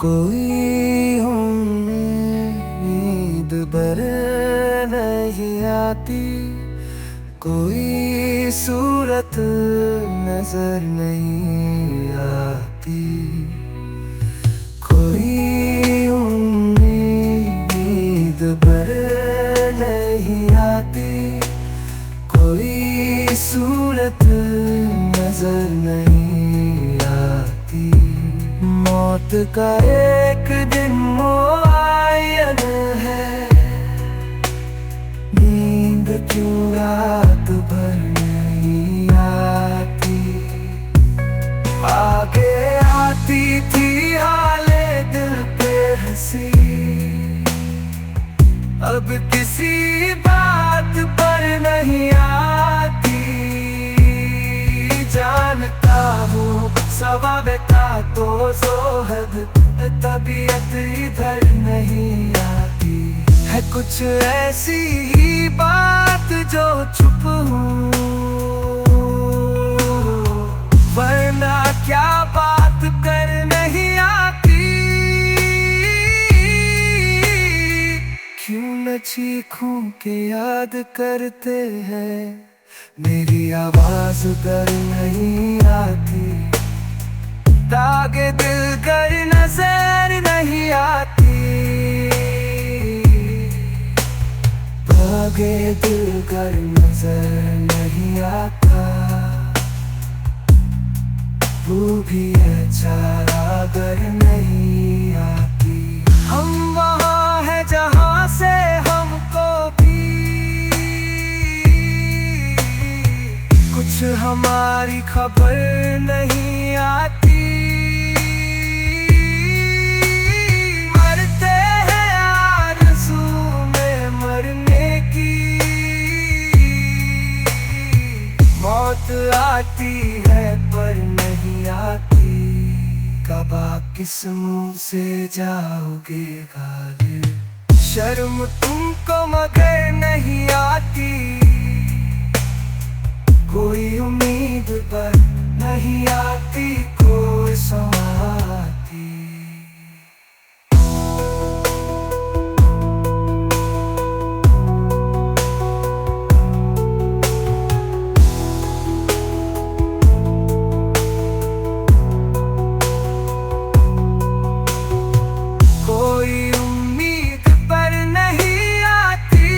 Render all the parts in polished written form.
कोई उम्मीद भर नहीं आती, कोई सूरत नजर नहीं आती। कोई उम्मीद भर नहीं आती, कोई सूरत नजर नहीं आती। मौत का एक दिन मुआयन है, नींद क्यों रात भर नहीं आती। आगे आती थी हाले दिल पे हंसी, अब किसी बात पर नहीं आती। जानता हूँ सवाब का तो जोहद, तबीयत इधर नहीं आती। है कुछ ऐसी ही बात जो चुप हूँ, वरना क्या बात कर नहीं आती। क्यों न चीखूं के याद करते हैं, मेरी आवाज कर नहीं आती। दागे दिल कर नजर नहीं आती, दागे दिल कर नजर नहीं आता। वो भी है चारा अगर नहीं आती। हम वहाँ है जहाँ से हमको भी कुछ हमारी खबर नहीं आती। मरते हैं आरज़ू में मरने की, मौत आती है पर नहीं आती। कब आप किस मुंह से जाओगे गालिब, शर्म तुमको मगर नहीं आती। कोई उम्मीद पर नहीं आती, कोई समाती। कोई उम्मीद पर नहीं आती,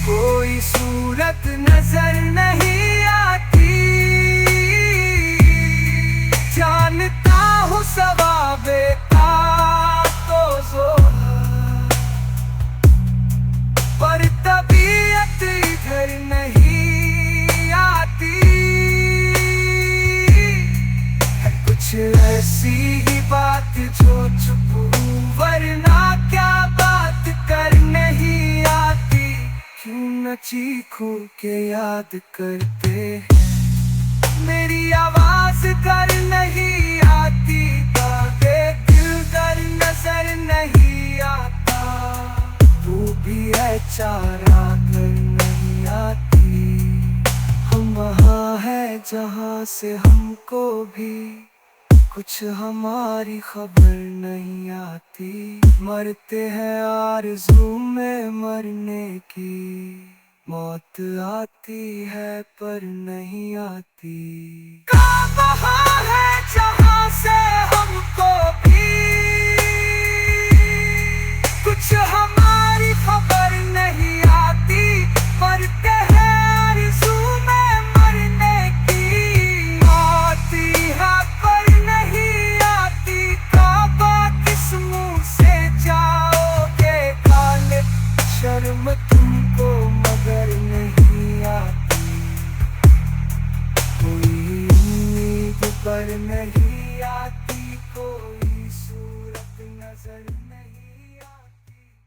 कोई सूरत नजर नहीं आती। जानता हूँ सवाबे का तो जोहर, पर तबीयत इधर नहीं आती। कुछ ऐसी ही बात जो चुप हूँ, वरना क्या बात कर नहीं आती। क्यों न चीखूं के याद करते हैं, मेरी आवाज कर नहीं आती। दागे दिल कर नजर नहीं आता, वो भी है चारा कर नहीं आती। हम वहाँ है जहाँ से हमको भी कुछ हमारी खबर नहीं आती। मरते हैं आरज़ू में मरने की, मौत आती है पर नहीं आती। वहाँ है जहाँ से हमको भी कुछ हमारी खबर नहीं आती। मरते हैं आरज़ू में मरने की, मौत है पर नहीं आती। काबा किस मुंह से जाओगे गालिब, शर्म तुमको मगर नहीं आती। कोई उम्मीद पर नहीं आती, कोई सूरत नजर